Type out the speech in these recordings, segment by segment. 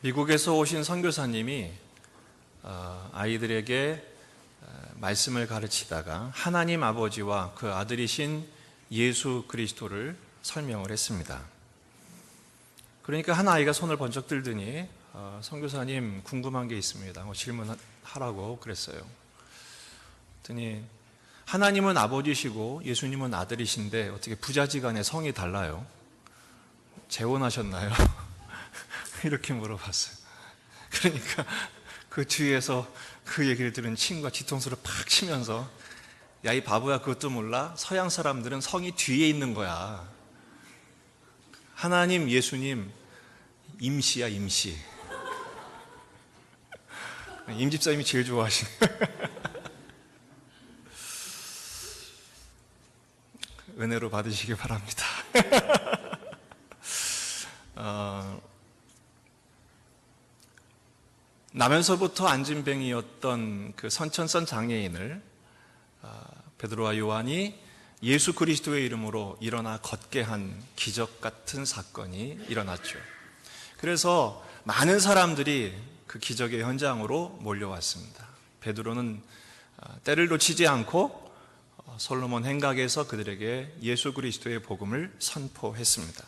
미국에서 오신 선교사님이 아이들에게 말씀을 가르치다가 하나님 아버지와 그 아들이신 예수 그리스도를 설명을 했습니다. 그러니까 한 아이가 손을 번쩍 들더니 선교사님 궁금한 게 있습니다. 질문하라고 그랬어요. 그랬더니 하나님은 아버지시고 예수님은 아들이신데 어떻게 부자지간에 성이 달라요? 재혼하셨나요? 이렇게 물어봤어요. 그러니까 그 뒤에서 그 얘기를 들은 친구가 뒤통수를 팍 치면서 야, 이 바보야, 그것도 몰라? 서양 사람들은 성이 뒤에 있는 거야. 하나님, 예수님 임시야, 임시. 임 집사님이 제일 좋아하시네. 은혜로 받으시기 바랍니다. 나면서부터 안진뱅이였던 그 선천성 장애인을 베드로와 요한이 예수 그리스도의 이름으로 일어나 걷게 한 기적 같은 사건이 일어났죠. 그래서 많은 사람들이 그 기적의 현장으로 몰려왔습니다. 베드로는 때를 놓치지 않고 솔로몬 행각에서 그들에게 예수 그리스도의 복음을 선포했습니다.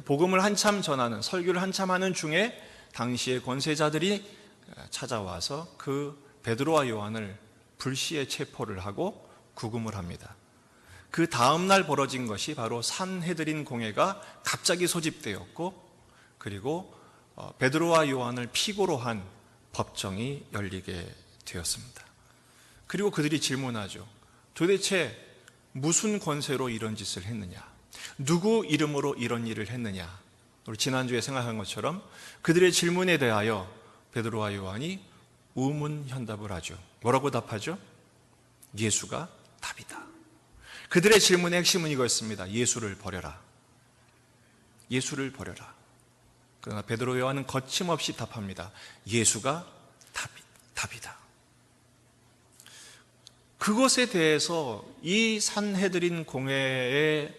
복음을 한참 전하는, 설교를 한참 하는 중에 당시의 권세자들이 찾아와서 그 베드로와 요한을 불시에 체포를 하고 구금을 합니다. 그 다음날 벌어진 것이 바로 산헤드린 공회가 갑자기 소집되었고, 그리고 베드로와 요한을 피고로 한 법정이 열리게 되었습니다. 그리고 그들이 질문하죠. 도대체 무슨 권세로 이런 짓을 했느냐? 누구 이름으로 이런 일을 했느냐? 우리 지난주에 생각한 것처럼 그들의 질문에 대하여 베드로와 요한이 우문현답을 하죠. 뭐라고 답하죠? 예수가 답이다. 그들의 질문의 핵심은 이거였습니다. 예수를 버려라. 예수를 버려라. 그러나 베드로 요한은 거침없이 답합니다. 예수가 답이다. 그것에 대해서 이 산헤드린 공회의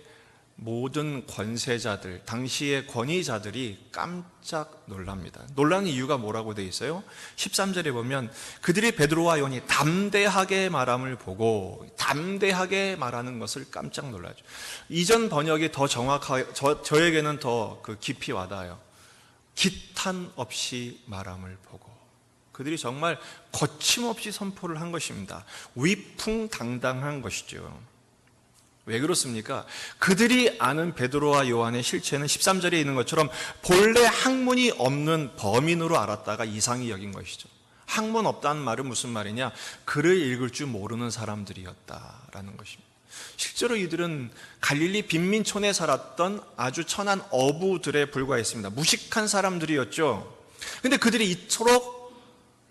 모든 권세자들, 당시의 권위자들이 깜짝 놀랍니다. 놀라는 이유가 뭐라고 되어 있어요? 13절에 보면 그들이 베드로와 요한이 담대하게 말함을 보고 담대하게 말하는 것을 깜짝 놀라죠. 이전 번역이 더 정확하게, 저에게는 더 그 깊이 와닿아요. 기탄 없이 말함을 보고. 그들이 정말 거침없이 선포를 한 것입니다. 위풍당당한 것이죠. 왜 그렇습니까? 그들이 아는 베드로와 요한의 실체는 13절에 있는 것처럼 본래 학문이 없는 범인으로 알았다가 이상히 여긴 것이죠. 학문 없다는 말은 무슨 말이냐? 글을 읽을 줄 모르는 사람들이었다라는 것입니다. 실제로 이들은 갈릴리 빈민촌에 살았던 아주 천한 어부들에 불과했습니다. 무식한 사람들이었죠. 그런데 그들이 이토록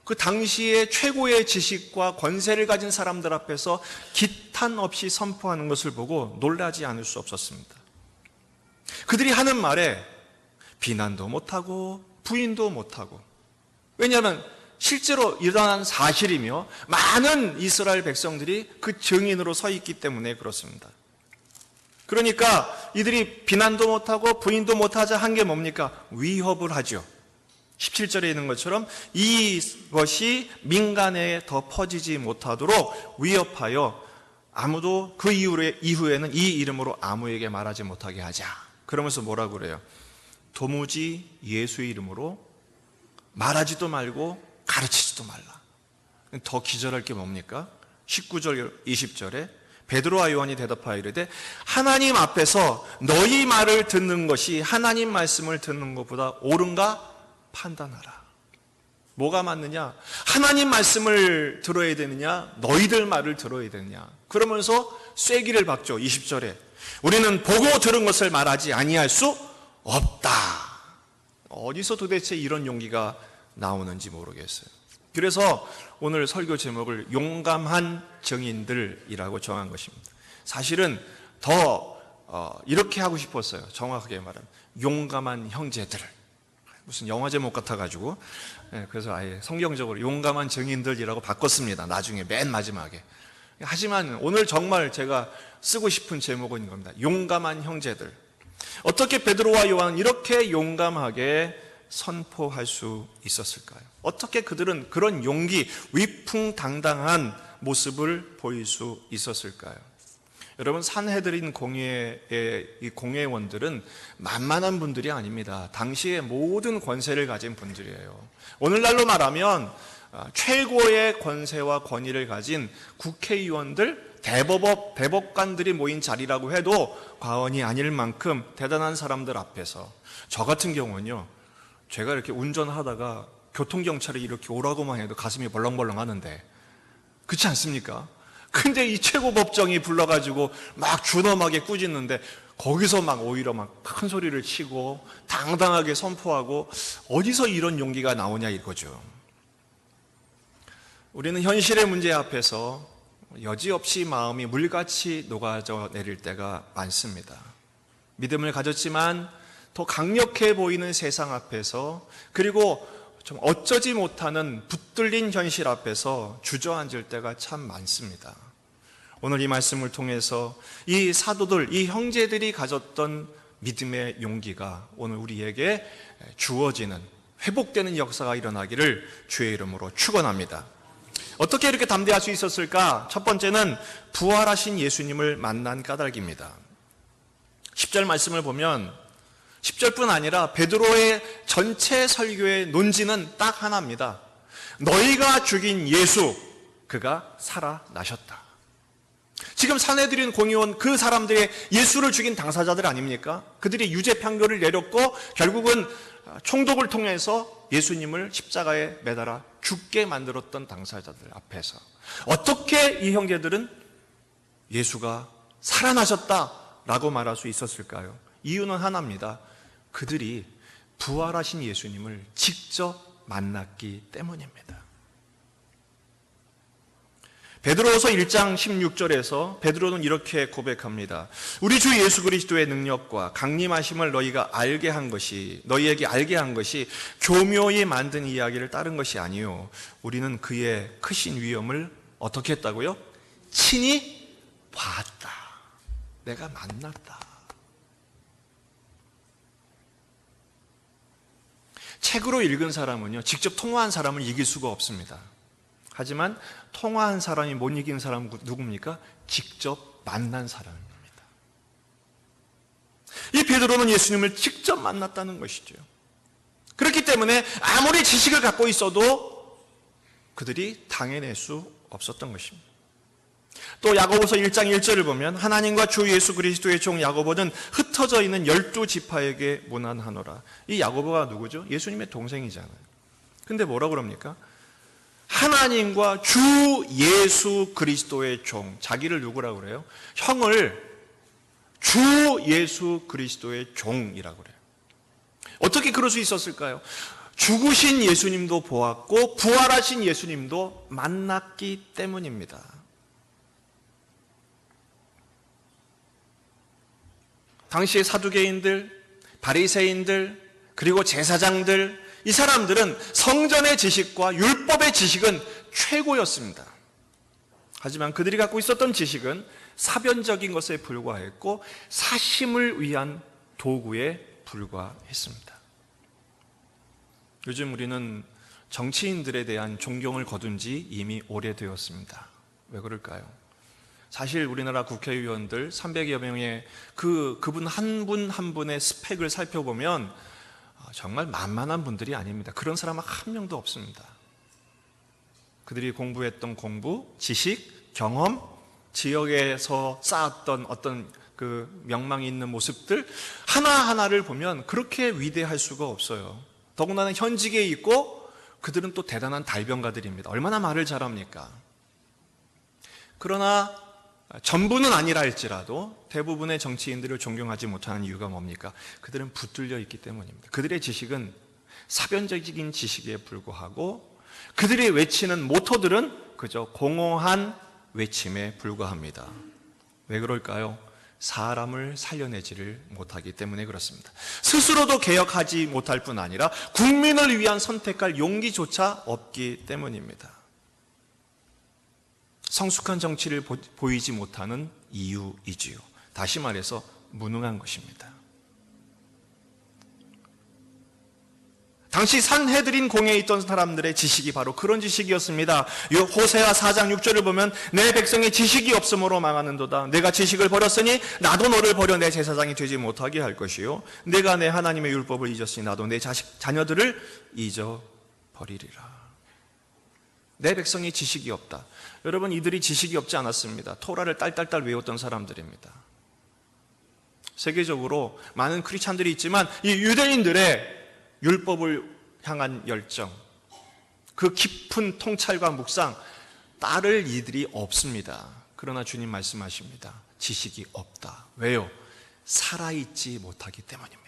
그 당시의 최고의 지식과 권세를 가진 사람들 앞에서 기탄 없이 선포하는 것을 보고 놀라지 않을 수 없었습니다. 그들이 하는 말에 비난도 못하고 부인도 못하고, 왜냐하면 실제로 일어난 사실이며 많은 이스라엘 백성들이 그 증인으로 서 있기 때문에 그렇습니다. 그러니까 이들이 비난도 못하고 부인도 못하자 한 게 뭡니까? 위협을 하죠. 17절에 있는 것처럼 이것이 민간에 더 퍼지지 못하도록 위협하여 아무도 그 이후에는 이 이름으로 아무에게 말하지 못하게 하자. 그러면서 뭐라고 그래요? 도무지 예수 이름으로 말하지도 말고 가르치지도 말라. 더 기절할 게 뭡니까? 19절 20절에 베드로와 요한이 대답하여 이르되 하나님 앞에서 너희 말을 듣는 것이 하나님 말씀을 듣는 것보다 옳은가? 판단하라. 뭐가 맞느냐? 하나님 말씀을 들어야 되느냐? 너희들 말을 들어야 되느냐? 그러면서 쐐기를 박죠. 20절에 우리는 보고 들은 것을 말하지 아니할 수 없다. 어디서 도대체 이런 용기가 나오는지 모르겠어요. 그래서 오늘 설교 제목을 용감한 증인들이라고 정한 것입니다. 사실은 더 이렇게 하고 싶었어요. 정확하게 말하면 용감한 형제들. 무슨 영화 제목 같아가지고, 그래서 아예 성경적으로 용감한 증인들이라고 바꿨습니다. 나중에 맨 마지막에. 하지만 오늘 정말 제가 쓰고 싶은 제목은 이겁니다. 용감한 형제들. 어떻게 베드로와 요한은 이렇게 용감하게 선포할 수 있었을까요? 어떻게 그들은 그런 용기, 위풍당당한 모습을 보일 수 있었을까요? 여러분, 산헤드린 공회의 이 공회원들은 만만한 분들이 아닙니다. 당시의 모든 권세를 가진 분들이에요. 오늘날로 말하면 최고의 권세와 권위를 가진 국회의원들, 대법관들이 모인 자리라고 해도 과언이 아닐 만큼 대단한 사람들 앞에서, 저 같은 경우는요, 제가 이렇게 운전하다가 교통경찰이 이렇게 오라고만 해도 가슴이 벌렁벌렁 하는데, 그렇지 않습니까? 근데 이 최고법정이 불러가지고 막 준엄하게 꾸짖는데, 거기서 막 오히려 막 큰 소리를 치고 당당하게 선포하고, 어디서 이런 용기가 나오냐 이거죠. 우리는 현실의 문제 앞에서 여지없이 마음이 물같이 녹아져 내릴 때가 많습니다. 믿음을 가졌지만 더 강력해 보이는 세상 앞에서, 그리고 좀 어쩌지 못하는 붙들린 현실 앞에서 주저앉을 때가 참 많습니다. 오늘 이 말씀을 통해서 이 사도들, 이 형제들이 가졌던 믿음의 용기가 오늘 우리에게 주어지는, 회복되는 역사가 일어나기를 주의 이름으로 축원합니다. 어떻게 이렇게 담대할 수 있었을까? 첫 번째는 부활하신 예수님을 만난 까닭입니다. 10절 말씀을 보면 10절뿐 아니라 베드로의 전체 설교의 논지는 딱 하나입니다. 너희가 죽인 예수, 그가 살아나셨다. 지금 산헤드린 공의원, 그 사람들의 예수를 죽인 당사자들 아닙니까? 그들이 유죄 판결을 내렸고 결국은 총독을 통해서 예수님을 십자가에 매달아 죽게 만들었던 당사자들 앞에서 어떻게 이 형제들은 예수가 살아나셨다라고 말할 수 있었을까요? 이유는 하나입니다. 그들이 부활하신 예수님을 직접 만났기 때문입니다. 베드로후서 1장 16절에서 베드로는 이렇게 고백합니다. 우리 주 예수 그리스도의 능력과 강림하심을 너희에게 알게 한 것이 교묘히 만든 이야기를 따른 것이 아니요, 우리는 그의 크신 위엄을 어떻게 했다고요? 친히 봤다. 내가 만났다. 책으로 읽은 사람은요, 직접 통화한 사람을 이길 수가 없습니다. 하지만 통화한 사람이 못 이긴 사람은 누굽니까? 직접 만난 사람입니다. 이 베드로는 예수님을 직접 만났다는 것이죠. 그렇기 때문에 아무리 지식을 갖고 있어도 그들이 당해낼 수 없었던 것입니다. 또 야고보서 1장 1절을 보면 하나님과 주 예수 그리스도의 종 야고보는 흩어져 있는 12지파에게 문안하노라. 이 야고보가 누구죠? 예수님의 동생이잖아요. 근데 뭐라고 그럽니까? 하나님과 주 예수 그리스도의 종, 자기를 누구라고 그래요? 형을 주 예수 그리스도의 종이라고 그래요. 어떻게 그럴 수 있었을까요? 죽으신 예수님도 보았고 부활하신 예수님도 만났기 때문입니다. 당시의 사두개인들, 바리새인들, 그리고 제사장들, 이 사람들은 성전의 지식과 율법의 지식은 최고였습니다. 하지만 그들이 갖고 있었던 지식은 사변적인 것에 불과했고 사심을 위한 도구에 불과했습니다. 요즘 우리는 정치인들에 대한 존경을 거둔 지 이미 오래되었습니다. 왜 그럴까요? 사실 우리나라 국회의원들 300여 명의 그분 한 분 한 분의 스펙을 살펴보면 정말 만만한 분들이 아닙니다. 그런 사람은 한 명도 없습니다. 그들이 공부했던 공부, 지식, 경험, 지역에서 쌓았던 어떤 그 명망이 있는 모습들 하나하나를 보면 그렇게 위대할 수가 없어요. 더군다나 현직에 있고 그들은 또 대단한 달변가들입니다. 얼마나 말을 잘합니까? 그러나 전부는 아니라 할지라도 대부분의 정치인들을 존경하지 못하는 이유가 뭡니까? 그들은 붙들려 있기 때문입니다. 그들의 지식은 사변적인 지식에 불과하고 그들이 외치는 모토들은 그저 공허한 외침에 불과합니다. 왜 그럴까요? 사람을 살려내지를 못하기 때문에 그렇습니다. 스스로도 개혁하지 못할 뿐 아니라 국민을 위한 선택할 용기조차 없기 때문입니다. 성숙한 정치를 보이지 못하는 이유이지요. 다시 말해서 무능한 것입니다. 당시 산헤드린 공회에 있던 사람들의 지식이 바로 그런 지식이었습니다. 호세아 4장 6절을 보면 내 백성이 지식이 없으므로 망하는도다. 내가 지식을 버렸으니 나도 너를 버려 내 제사장이 되지 못하게 할 것이요 내가 내 하나님의 율법을 잊었으니 나도 내 자녀들을 잊어버리리라. 내 백성이 지식이 없다. 여러분, 이들이 지식이 없지 않았습니다. 토라를 딸딸딸 외웠던 사람들입니다. 세계적으로 많은 크리스찬들이 있지만 이 유대인들의 율법을 향한 열정, 그 깊은 통찰과 묵상, 따를 이들이 없습니다. 그러나 주님 말씀하십니다. 지식이 없다. 왜요? 살아있지 못하기 때문입니다.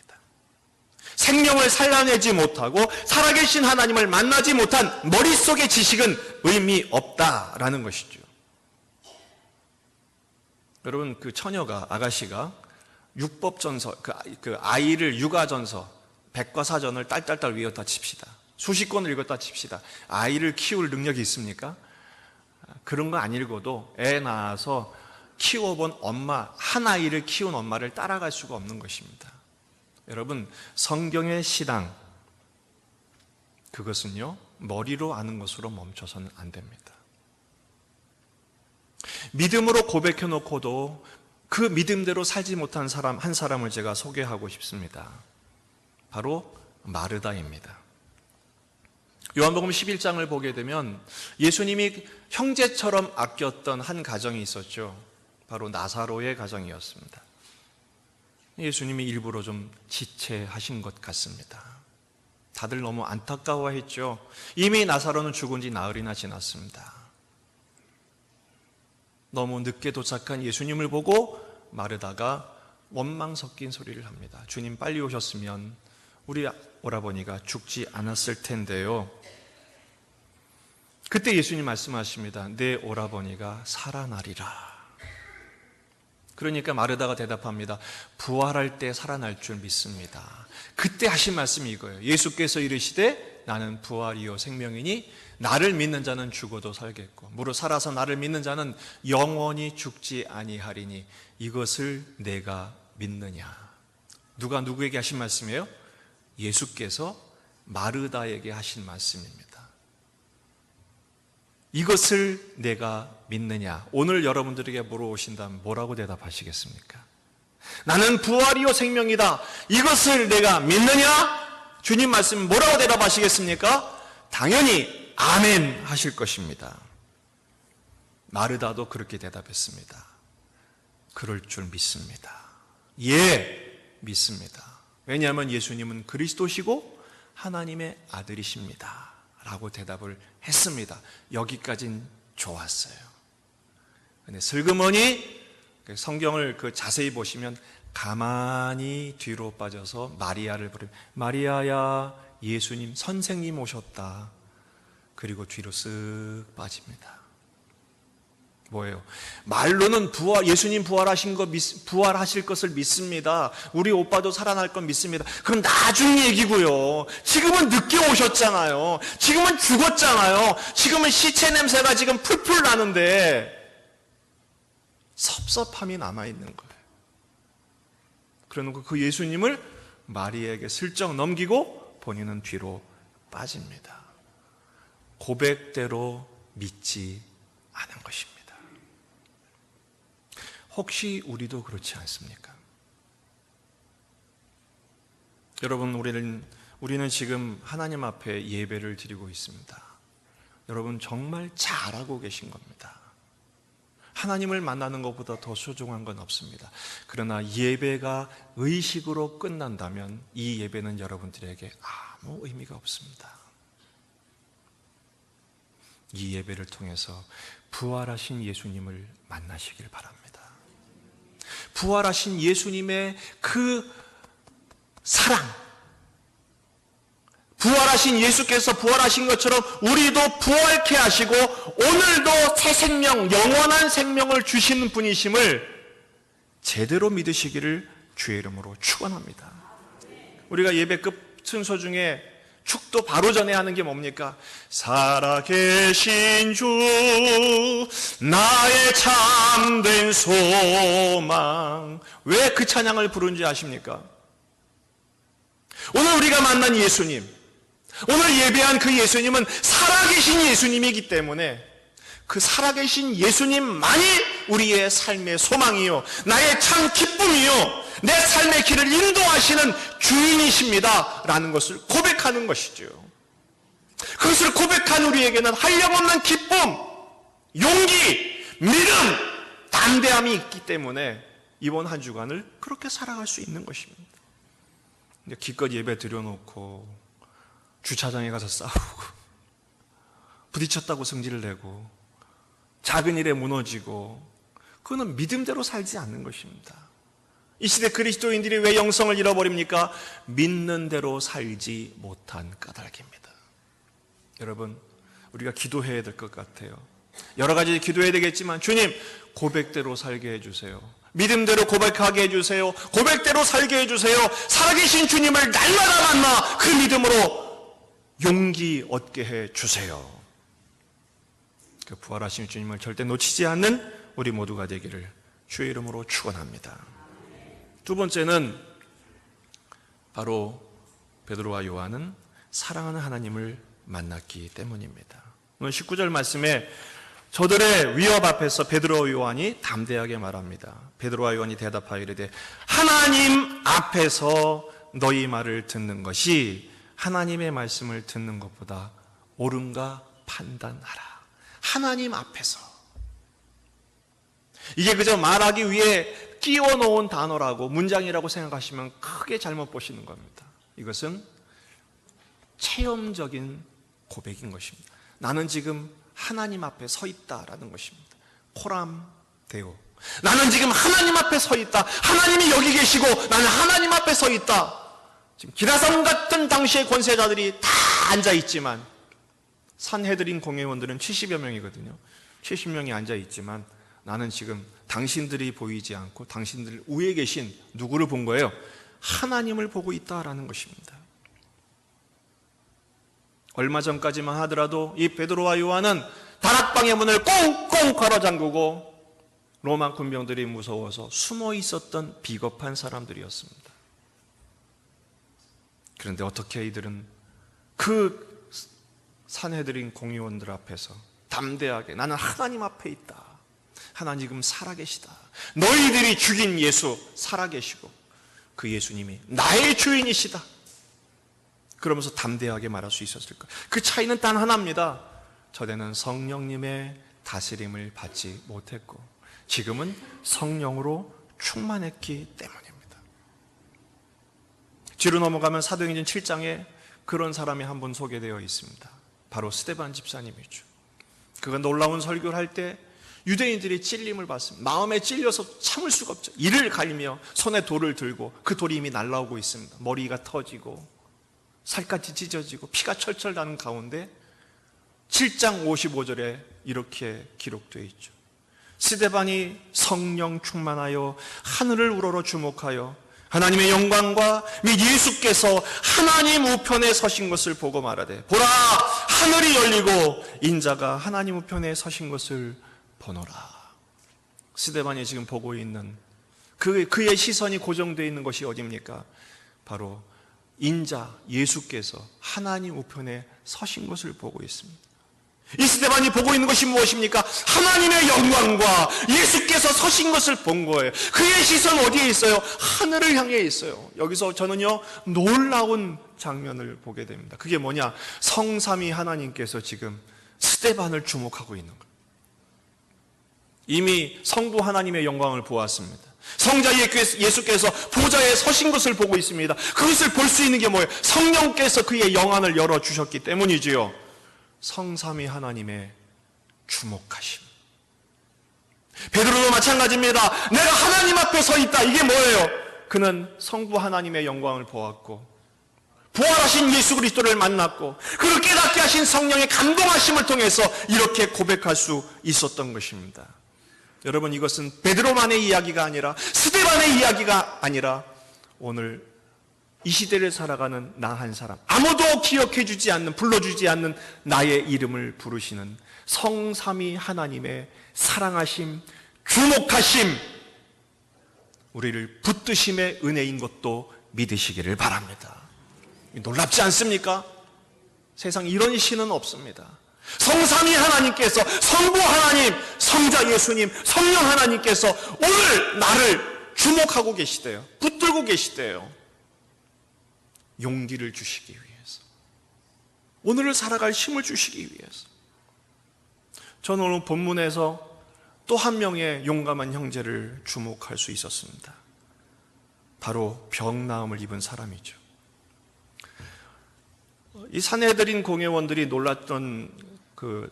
생명을 살려내지 못하고 살아계신 하나님을 만나지 못한 머릿속의 지식은 의미 없다라는 것이죠. 여러분, 그 처녀가, 아가씨가 율법전서, 그 아이를 육아전서, 백과사전을 딸딸딸 외웠다 칩시다. 수십 권을 읽었다 칩시다. 아이를 키울 능력이 있습니까? 그런 거 안 읽어도 애 낳아서 키워본 엄마, 한 아이를 키운 엄마를 따라갈 수가 없는 것입니다. 여러분, 성경의 신앙, 그것은요, 머리로 아는 것으로 멈춰서는 안 됩니다. 믿음으로 고백해 놓고도 그 믿음대로 살지 못한 사람, 한 사람을 제가 소개하고 싶습니다. 바로 마르다입니다. 요한복음 11장을 보게 되면 예수님이 형제처럼 아꼈던 한 가정이 있었죠. 바로 나사로의 가정이었습니다. 예수님이 일부러 좀 지체하신 것 같습니다. 다들 너무 안타까워했죠. 이미 나사로는 죽은 지 나흘이나 지났습니다. 너무 늦게 도착한 예수님을 보고 마르다가 원망 섞인 소리를 합니다. 주님 빨리 오셨으면 우리 오라버니가 죽지 않았을 텐데요. 그때 예수님 말씀하십니다. 내 오라버니가 살아나리라. 그러니까 마르다가 대답합니다. 부활할 때 살아날 줄 믿습니다. 그때 하신 말씀이 이거예요. 예수께서 이르시되 나는 부활이요 생명이니 나를 믿는 자는 죽어도 살겠고 무릇 살아서 나를 믿는 자는 영원히 죽지 아니하리니 이것을 내가 믿느냐. 누가 누구에게 하신 말씀이에요? 예수께서 마르다에게 하신 말씀입니다. 이것을 내가 믿느냐. 오늘 여러분들에게 물어보신다면 뭐라고 대답하시겠습니까? 나는 부활이요 생명이다. 이것을 내가 믿느냐? 주님 말씀 뭐라고 대답하시겠습니까? 당연히 아멘 하실 것입니다. 마르다도 그렇게 대답했습니다. 그럴 줄 믿습니다. 예, 믿습니다. 왜냐하면 예수님은 그리스도시고 하나님의 아들이십니다 라고 대답을 했습니다. 여기까진 좋았어요. 근데 슬그머니 성경을 자세히 보시면 가만히 뒤로 빠져서 마리아를 부르면 마리아야 예수님 선생님 오셨다. 그리고 뒤로 쓱 빠집니다. 뭐예요? 말로는 예수님 부활하실 것을 믿습니다. 우리 오빠도 살아날 건 믿습니다. 그럼 나중 얘기고요. 지금은 늦게 오셨잖아요. 지금은 죽었잖아요. 지금은 시체 냄새가 지금 풀풀 나는데 섭섭함이 남아있는 거예요. 그러는 그 예수님을 마리아에게 슬쩍 넘기고 본인은 뒤로 빠집니다. 고백대로 믿지 않은 것입니다. 혹시 우리도 그렇지 않습니까? 여러분, 우리는 지금 하나님 앞에 예배를 드리고 있습니다. 여러분 정말 잘하고 계신 겁니다. 하나님을 만나는 것보다 더 소중한 건 없습니다. 그러나 예배가 의식으로 끝난다면 이 예배는 여러분들에게 아무 의미가 없습니다. 이 예배를 통해서 부활하신 예수님을 만나시길 바랍니다. 부활하신 예수님의 그 사랑, 부활하신 예수께서 부활하신 것처럼 우리도 부활케 하시고 오늘도 새 생명, 영원한 생명을 주시는 분이심을 제대로 믿으시기를 주의 이름으로 축원합니다. 우리가 예배 끝 순서 중에 축도 바로 전에 하는 게 뭡니까? 살아계신 주 나의 참된 소망. 왜 그 찬양을 부른지 아십니까? 오늘 우리가 만난 예수님, 오늘 예배한 그 예수님은 살아계신 예수님이기 때문에 그 살아계신 예수님만이 우리의 삶의 소망이요, 나의 참 기쁨이요, 내 삶의 길을 인도하시는 주인이십니다 라는 것을 고백하는 것이죠. 그것을 고백한 우리에게는 한량없는 기쁨, 용기, 믿음, 담대함이 있기 때문에 이번 한 주간을 그렇게 살아갈 수 있는 것입니다. 기껏 예배 드려놓고 주차장에 가서 싸우고 부딪혔다고 성질을 내고 작은 일에 무너지고, 그거는 믿음대로 살지 않는 것입니다. 이 시대 그리스도인들이 왜 영성을 잃어버립니까? 믿는 대로 살지 못한 까닭입니다. 여러분, 우리가 기도해야 될 것 같아요. 여러 가지 기도해야 되겠지만, 주님, 고백대로 살게 해주세요. 믿음대로 고백하게 해주세요. 고백대로 살게 해주세요. 살아계신 주님을 날마다 만나 그 믿음으로 용기 얻게 해주세요. 그 부활하신 주님을 절대 놓치지 않는 우리 모두가 되기를 주의 이름으로 축원합니다. 두 번째는 바로 베드로와 요한은 사랑하는 하나님을 만났기 때문입니다. 오늘 19절 말씀에 저들의 위협 앞에서 베드로와 요한이 담대하게 말합니다. 베드로와 요한이 대답하여 이르되 하나님 앞에서 너희 말을 듣는 것이 하나님의 말씀을 듣는 것보다 옳은가 판단하라. 하나님 앞에서. 이게 그저 말하기 위해 끼워 놓은 단어라고, 문장이라고 생각하시면 크게 잘못 보시는 겁니다. 이것은 체험적인 고백인 것입니다. 나는 지금 하나님 앞에 서 있다라는 것입니다. 코람 데오. 나는 지금 하나님 앞에 서 있다. 하나님이 여기 계시고 나는 하나님 앞에 서 있다. 지금 기라산 같은 당시의 권세자들이 다 앉아 있지만, 산헤드린 공회원들은 70여 명이거든요. 70명이 앉아 있지만 나는 지금 당신들이 보이지 않고 당신들 위에 계신 누구를 본 거예요? 하나님을 보고 있다라는 것입니다. 얼마 전까지만 하더라도 이 베드로와 요한은 다락방의 문을 꽁꽁 걸어 잠그고 로마 군병들이 무서워서 숨어 있었던 비겁한 사람들이었습니다. 그런데 어떻게 이들은 그 산헤드린 공의원들 앞에서 담대하게 나는 하나님 앞에 있다. 하나님 지금 살아계시다. 너희들이 죽인 예수 살아계시고 그 예수님이 나의 주인이시다. 그러면서 담대하게 말할 수 있었을까? 그 차이는 단 하나입니다. 전에는 성령님의 다스림을 받지 못했고 지금은 성령으로 충만했기 때문입니다. 뒤로 넘어가면 사도행전 7장에 그런 사람이 한 분 소개되어 있습니다. 바로 스데반 집사님이죠. 그가 놀라운 설교를 할 때 유대인들이 찔림을 받습니다. 마음에 찔려서 참을 수가 없죠. 이를 갈며 손에 돌을 들고 그 돌이 이미 날아오고 있습니다. 머리가 터지고 살갗이 찢어지고 피가 철철 나는 가운데 7장 55절에 이렇게 기록되어 있죠. 스데반이 성령 충만하여 하늘을 우러러 주목하여 하나님의 영광과 및 예수께서 하나님 우편에 서신 것을 보고 말하되 보라 하늘이 열리고 인자가 하나님 우편에 서신 것을 보노라. 스데반이 지금 보고 있는 그의 시선이 고정되어 있는 것이 어디입니까? 바로 인자 예수께서 하나님 우편에 서신 것을 보고 있습니다. 이 스데반이 보고 있는 것이 무엇입니까? 하나님의 영광과 예수께서 서신 것을 본 거예요. 그의 시선 어디에 있어요? 하늘을 향해 있어요. 여기서 저는요 놀라운 장면을 보게 됩니다. 그게 뭐냐? 성삼위 하나님께서 지금 스데반을 주목하고 있는 거예요. 이미 성부 하나님의 영광을 보았습니다. 성자 예수께서 보좌에 서신 것을 보고 있습니다. 그것을 볼 수 있는 게 뭐예요? 성령께서 그의 영안을 열어주셨기 때문이지요. 성삼위 하나님의 주목하심. 베드로도 마찬가지입니다. 내가 하나님 앞에 서 있다. 이게 뭐예요? 그는 성부 하나님의 영광을 보았고 부활하신 예수 그리스도를 만났고 그를 깨닫게 하신 성령의 감동하심을 통해서 이렇게 고백할 수 있었던 것입니다. 여러분, 이것은 베드로만의 이야기가 아니라 스데반의 이야기가 아니라 오늘 이 시대를 살아가는 나 한 사람, 아무도 기억해주지 않는, 불러주지 않는 나의 이름을 부르시는 성삼위 하나님의 사랑하심, 주목하심, 우리를 붙드심의 은혜인 것도 믿으시기를 바랍니다. 놀랍지 않습니까? 세상 이런 신은 없습니다. 성삼위 하나님께서, 성부 하나님, 성자 예수님, 성령 하나님께서 오늘 나를 주목하고 계시대요. 붙들고 계시대요. 용기를 주시기 위해서, 오늘을 살아갈 힘을 주시기 위해서. 저는 오늘 본문에서 또 한 명의 용감한 형제를 주목할 수 있었습니다. 바로 병나음을 입은 사람이죠. 이 산헤드린 공회원들이 놀랐던,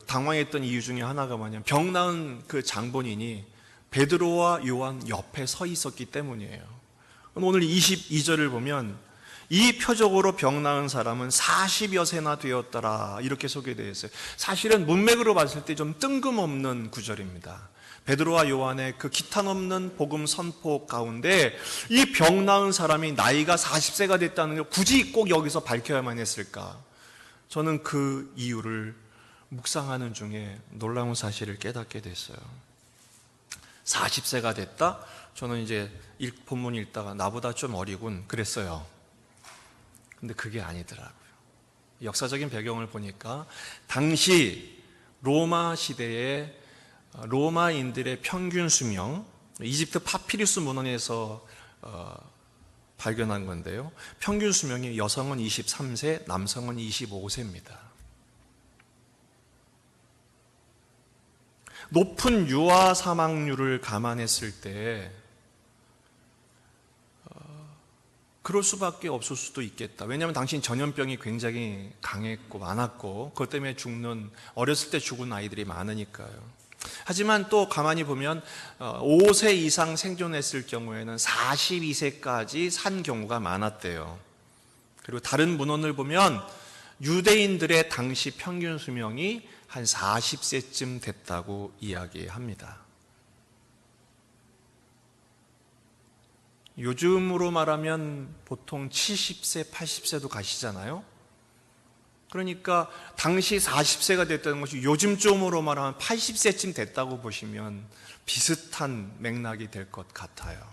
당황했던 이유 중에 하나가 뭐냐면 병 나은 그 장본인이 베드로와 요한 옆에 서 있었기 때문이에요. 오늘 22절을 보면 이 표적으로 병 나은 사람은 40여 세나 되었더라, 이렇게 소개되어 있어요. 사실은 문맥으로 봤을 때 좀 뜬금없는 구절입니다. 베드로와 요한의 그 기탄 없는 복음 선포 가운데 이 병 나은 사람이 나이가 40세가 됐다는 걸 굳이 꼭 여기서 밝혀야만 했을까? 저는 그 이유를 묵상하는 중에 놀라운 사실을 깨닫게 됐어요. 40세가 됐다? 저는 이제 본문 읽다가 나보다 좀 어리군 그랬어요. 근데 그게 아니더라고요. 역사적인 배경을 보니까 당시 로마 시대에 로마인들의 평균 수명, 이집트 파피루스 문헌에서 발견한 건데요, 평균 수명이 여성은 23세, 남성은 25세입니다. 높은 유아 사망률을 감안했을 때 그럴 수밖에 없을 수도 있겠다. 왜냐하면 당시 전염병이 굉장히 강했고 많았고 그것 때문에 어렸을 때 죽은 아이들이 많으니까요. 하지만 또 가만히 보면 5세 이상 생존했을 경우에는 42세까지 산 경우가 많았대요. 그리고 다른 문헌을 보면 유대인들의 당시 평균 수명이 한 40세쯤 됐다고 이야기합니다. 요즘으로 말하면 보통 70세, 80세도 가시잖아요. 그러니까 당시 40세가 됐다는 것이 요즘쯤으로 말하면 80세쯤 됐다고 보시면 비슷한 맥락이 될 것 같아요.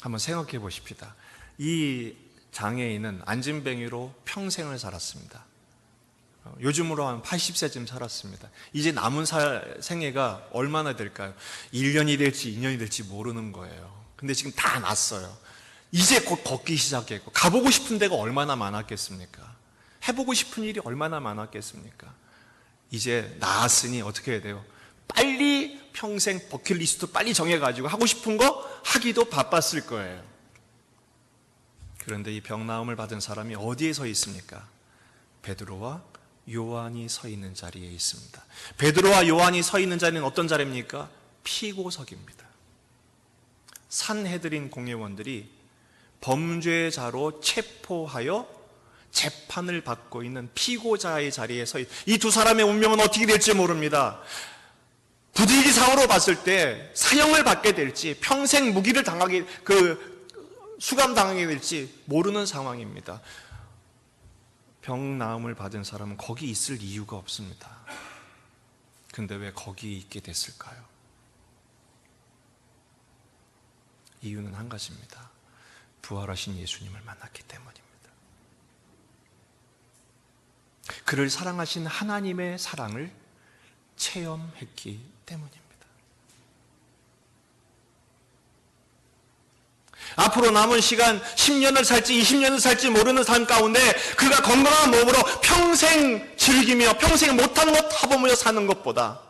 한번 생각해 보십시다. 이 장애인은 안진뱅이로 평생을 살았습니다. 요즘으로 하면 80세쯤 살았습니다. 이제 남은 생애가 얼마나 될까요? 1년이 될지 2년이 될지 모르는 거예요. 근데 지금 다 났어요. 이제 곧 걷기 시작했고, 가보고 싶은 데가 얼마나 많았겠습니까? 해보고 싶은 일이 얼마나 많았겠습니까? 이제 나았으니 어떻게 해야 돼요? 빨리 평생 버킷리스트 빨리 정해가지고 하고 싶은 거 하기도 바빴을 거예요. 그런데 이 병나음을 받은 사람이 어디에 서 있습니까? 베드로와 요한이 서 있는 자리에 있습니다. 베드로와 요한이 서 있는 자리는 어떤 자리입니까? 피고석입니다. 산헤드린 공회원들이 범죄자로 체포하여 재판을 받고 있는 피고자의 자리에 서 이 두 사람의 운명은 어떻게 될지 모릅니다. 부득이상으로 봤을 때 사형을 받게 될지 평생 무기를 수감당하게 될지 모르는 상황입니다. 병 나음을 받은 사람은 거기 있을 이유가 없습니다. 근데 왜 거기 있게 됐을까요? 이유는 한 가지입니다. 부활하신 예수님을 만났기 때문입니다. 그를 사랑하신 하나님의 사랑을 체험했기 때문입니다. 앞으로 남은 시간 10년을 살지 20년을 살지 모르는 삶 가운데 그가 건강한 몸으로 평생 즐기며 평생 못한 것 타보며 사는 것보다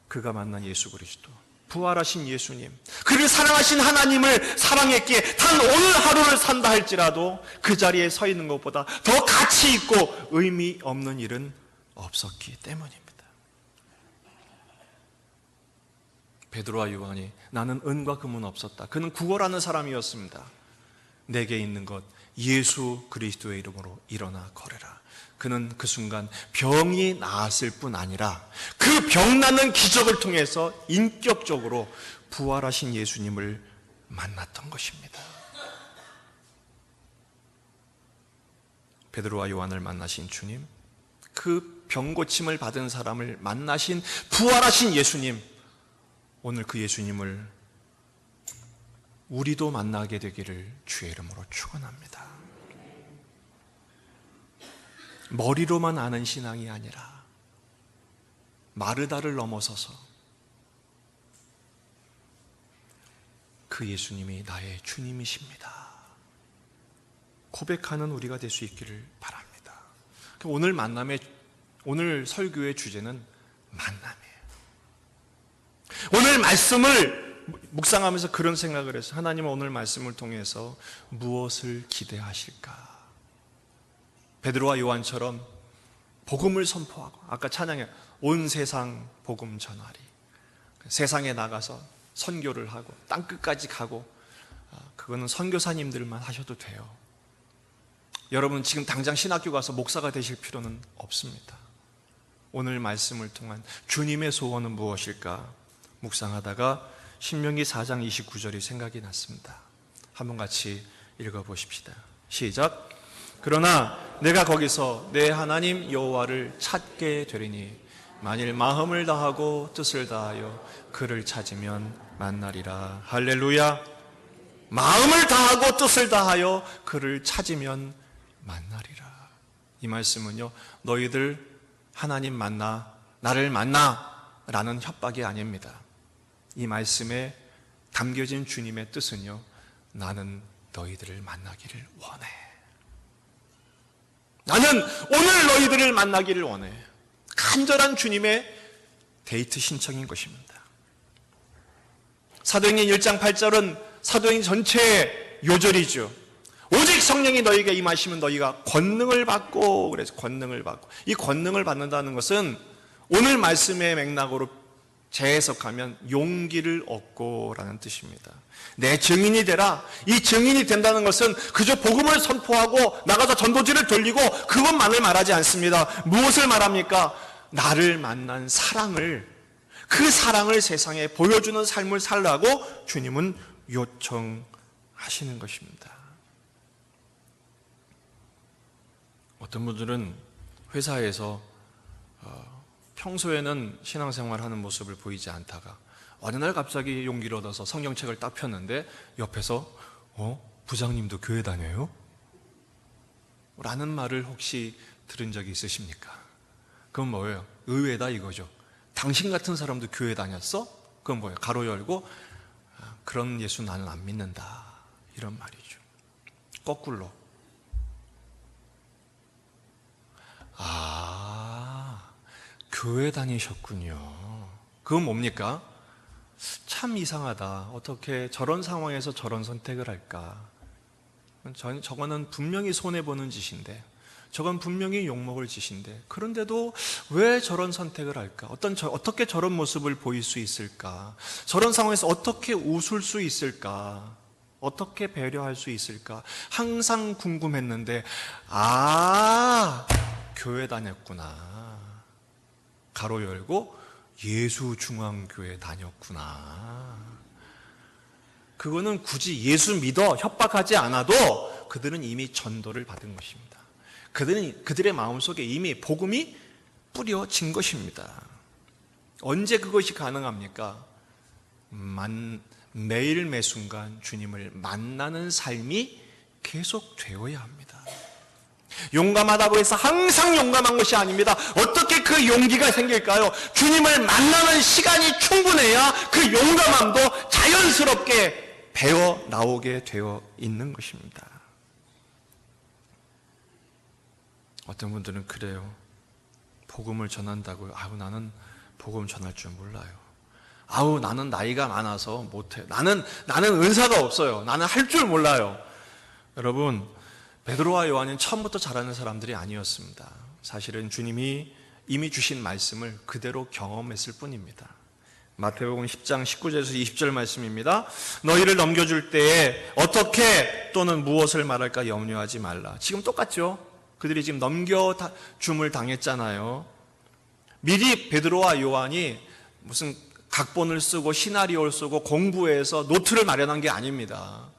그가 만난 예수 그리스도, 부활하신 예수님, 그를 사랑하신 하나님을 사랑했기에 단 오늘 하루를 산다 할지라도 그 자리에 서 있는 것보다 더 가치 있고 의미 없는 일은 없었기 때문입니다. 베드로와 요한이 나는 은과 금은 없었다. 그는 구걸하는 사람이었습니다. 내게 있는 것 예수 그리스도의 이름으로 일어나 걸으라. 그는 그 순간 병이 나았을 뿐 아니라 그 병 낫는 기적을 통해서 인격적으로 부활하신 예수님을 만났던 것입니다. 베드로와 요한을 만나신 주님, 그 병고침을 받은 사람을 만나신 부활하신 예수님, 오늘 그 예수님을 우리도 만나게 되기를 주의 이름으로 축원합니다. 머리로만 아는 신앙이 아니라 마르다를 넘어서서 그 예수님이 나의 주님이십니다 고백하는 우리가 될 수 있기를 바랍니다. 오늘 설교의 주제는 만남이에요. 오늘 말씀을 묵상하면서 그런 생각을 해서 하나님은 오늘 말씀을 통해서 무엇을 기대하실까? 베드로와 요한처럼 복음을 선포하고 아까 찬양에 온 세상 복음 전하리, 세상에 나가서 선교를 하고 땅끝까지 가고, 그거는 선교사님들만 하셔도 돼요. 여러분 지금 당장 신학교 가서 목사가 되실 필요는 없습니다. 오늘 말씀을 통한 주님의 소원은 무엇일까 묵상하다가 신명기 4장 29절이 생각이 났습니다. 한번 같이 읽어보십시다. 시작. 그러나 내가 거기서 내 하나님 여호와를 찾게 되리니 만일 마음을 다하고 뜻을 다하여 그를 찾으면 만나리라. 할렐루야. 마음을 다하고 뜻을 다하여 그를 찾으면 만나리라. 이 말씀은요, 너희들 하나님 만나, 나를 만나 라는 협박이 아닙니다. 이 말씀에 담겨진 주님의 뜻은요, 나는 너희들을 만나기를 원해. 나는 오늘 너희들을 만나기를 원해. 간절한 주님의 데이트 신청인 것입니다. 사도행전 1장 8절은 사도행전 전체의 요절이죠. 오직 성령이 너희에게 임하시면 너희가 권능을 받고, 그래서 권능을 받고, 이 권능을 받는다는 것은 오늘 말씀의 맥락으로 재해석하면 용기를 얻고 라는 뜻입니다. 내 증인이 되라. 이 증인이 된다는 것은 그저 복음을 선포하고 나가서 전도지를 돌리고 그것만을 말하지 않습니다. 무엇을 말합니까? 나를 만난 사랑을, 그 사랑을 세상에 보여주는 삶을 살라고 주님은 요청하시는 것입니다. 어떤 분들은 회사에서 평소에는 신앙생활하는 모습을 보이지 않다가 어느 날 갑자기 용기를 얻어서 성경책을 딱 폈는데 옆에서 부장님도 교회 다녀요? 라는 말을 혹시 들은 적이 있으십니까? 그건 뭐예요? 의외다 이거죠. 당신 같은 사람도 교회 다녔어? 그건 뭐예요? 가로 열고 그런 예수 나는 안 믿는다 이런 말이죠. 거꾸로 교회 다니셨군요. 그건 뭡니까? 참 이상하다. 어떻게 저런 상황에서 저런 선택을 할까? 저거는 분명히 손해보는 짓인데, 저건 분명히 욕먹을 짓인데, 그런데도 왜 저런 선택을 할까? 어떻게 저런 모습을 보일 수 있을까? 저런 상황에서 어떻게 웃을 수 있을까? 어떻게 배려할 수 있을까? 항상 궁금했는데, 교회 다녔구나. 가로 열고 예수중앙교회 다녔구나. 그거는 굳이 예수 믿어 협박하지 않아도 그들은 이미 전도를 받은 것입니다. 그들의 마음속에 이미 복음이 뿌려진 것입니다. 언제 그것이 가능합니까? 매일 매순간 주님을 만나는 삶이 계속되어야 합니다. 용감하다고 해서 항상 용감한 것이 아닙니다. 어떻게 그 용기가 생길까요? 주님을 만나는 시간이 충분해야 그 용감함도 자연스럽게 배어 나오게 되어 있는 것입니다. 어떤 분들은 그래요. 복음을 전한다고요. 나는 복음 전할 줄 몰라요. 나는 나이가 많아서 못해. 나는 은사가 없어요. 나는 할 줄 몰라요. 여러분, 베드로와 요한은 처음부터 잘하는 사람들이 아니었습니다. 사실은 주님이 이미 주신 말씀을 그대로 경험했을 뿐입니다. 마태복음 10장 19절에서 20절 말씀입니다. 너희를 넘겨줄 때에 어떻게 또는 무엇을 말할까 염려하지 말라. 지금 똑같죠? 그들이 지금 넘겨줌을 당했잖아요. 미리 베드로와 요한이 무슨 각본을 쓰고 시나리오를 쓰고 공부해서 노트를 마련한 게 아닙니다.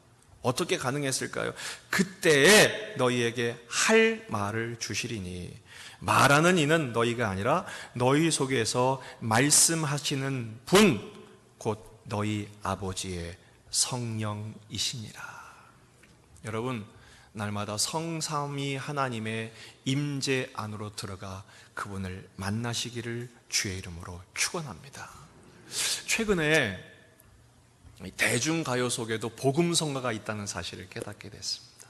어떻게 가능했을까요? 그때에 너희에게 할 말을 주시리니, 말하는 이는 너희가 아니라 너희 속에서 말씀하시는 분 곧 너희 아버지의 성령이시니라. 여러분, 날마다 성삼위 하나님의 임재 안으로 들어가 그분을 만나시기를 주의 이름으로 축원합니다. 최근에 대중가요 속에도 복음성가가 있다는 사실을 깨닫게 됐습니다.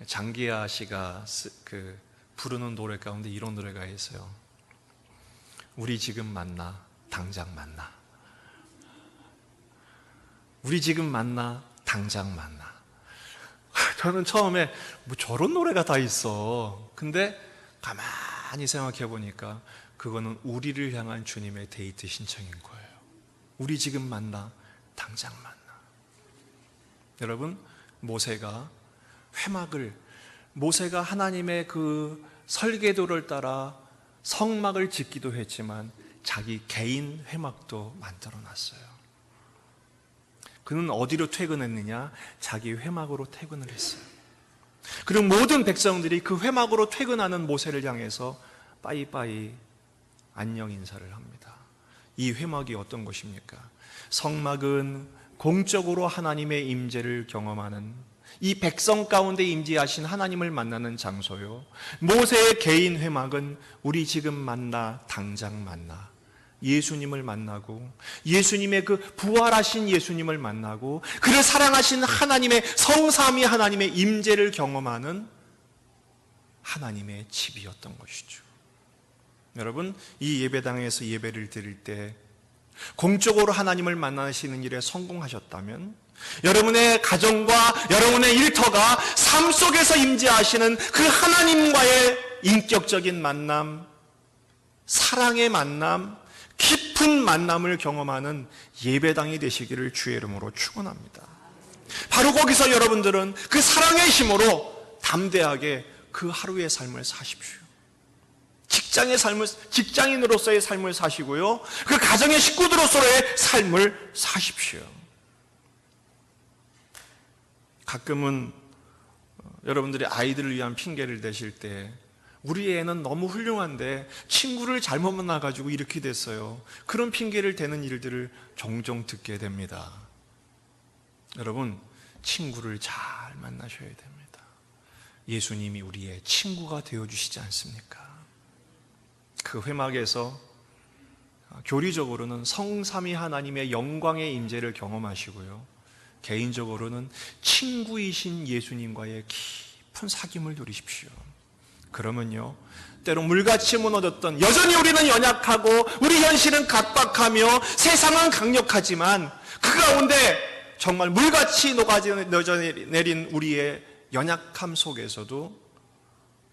장기하 씨가 부르는 노래 가운데 이런 노래가 있어요. 우리 지금 만나, 당장 만나. 우리 지금 만나, 당장 만나. 저는 처음에 뭐 저런 노래가 다 있어. 근데 가만히 생각해 보니까 그거는 우리를 향한 주님의 데이트 신청인 거예요. 우리 지금 만나, 당장 만나. 여러분, 모세가 하나님의 그 설계도를 따라 성막을 짓기도 했지만 자기 개인 회막도 만들어 놨어요. 그는 어디로 퇴근했느냐? 자기 회막으로 퇴근을 했어요. 그리고 모든 백성들이 그 회막으로 퇴근하는 모세를 향해서 빠이빠이 안녕 인사를 합니다. 이 회막이 어떤 곳입니까? 성막은 공적으로 하나님의 임재를 경험하는, 이 백성 가운데 임재하신 하나님을 만나는 장소요. 모세의 개인 회막은 우리 지금 만나, 당장 만나, 예수님을 만나고, 예수님의 그 부활하신 예수님을 만나고, 그를 사랑하신 하나님의 성삼위 하나님의 임재를 경험하는 하나님의 집이었던 것이죠. 여러분, 이 예배당에서 예배를 드릴 때 공적으로 하나님을 만나시는 일에 성공하셨다면, 여러분의 가정과 여러분의 일터가 삶 속에서 임재하시는 그 하나님과의 인격적인 만남, 사랑의 만남, 깊은 만남을 경험하는 예배당이 되시기를 주의 이름으로 축원합니다. 바로 거기서 여러분들은 그 사랑의 힘으로 담대하게 그 하루의 삶을 사십시오. 직장인으로서의 삶을 사시고요, 그 가정의 식구들로서의 삶을 사십시오. 가끔은 여러분들이 아이들을 위한 핑계를 대실 때, 우리 애는 너무 훌륭한데 친구를 잘못 만나가지고 이렇게 됐어요, 그런 핑계를 대는 일들을 종종 듣게 됩니다. 여러분, 친구를 잘 만나셔야 됩니다. 예수님이 우리의 친구가 되어주시지 않습니까? 그 회막에서 교리적으로는 성삼위 하나님의 영광의 임재를 경험하시고요, 개인적으로는 친구이신 예수님과의 깊은 사귐을 누리십시오. 그러면요, 때로 물같이 무너졌던, 여전히 우리는 연약하고 우리 현실은 각박하며 세상은 강력하지만 그 가운데 정말 물같이 녹아내린 우리의 연약함 속에서도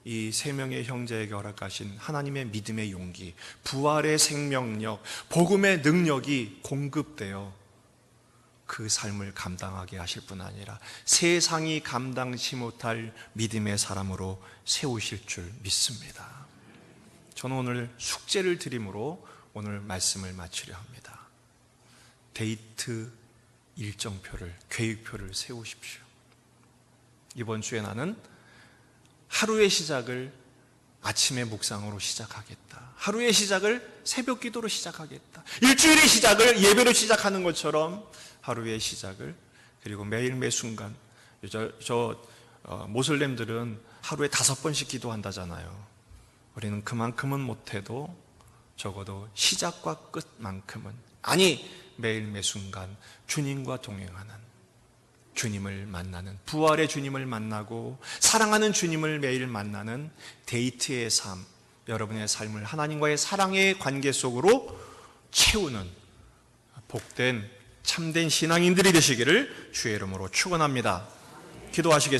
이 세 명의 형제에게 허락하신 하나님의 믿음의 용기, 부활의 생명력, 복음의 능력이 공급되어 그 삶을 감당하게 하실 뿐 아니라 세상이 감당치 못할 믿음의 사람으로 세우실 줄 믿습니다. 저는 오늘 숙제를 드림으로 오늘 말씀을 마치려 합니다. 데이트 일정표를, 계획표를 세우십시오. 이번 주에 나는 하루의 시작을 아침의 묵상으로 시작하겠다. 하루의 시작을 새벽 기도로 시작하겠다. 일주일의 시작을 예배로 시작하는 것처럼 하루의 시작을, 그리고 매일 매 순간, 모슬렘들은 하루에 5번씩 기도한다잖아요. 우리는 그만큼은 못해도 적어도 시작과 끝만큼은, 아니 매일 매 순간 주님과 동행하는, 주님을 만나는, 부활의 주님을 만나고 사랑하는 주님을 매일 만나는 데이트의 삶, 여러분의 삶을 하나님과의 사랑의 관계 속으로 채우는 복된 참된 신앙인들이 되시기를 주의 이름으로 축원합니다. 기도하시겠습니다.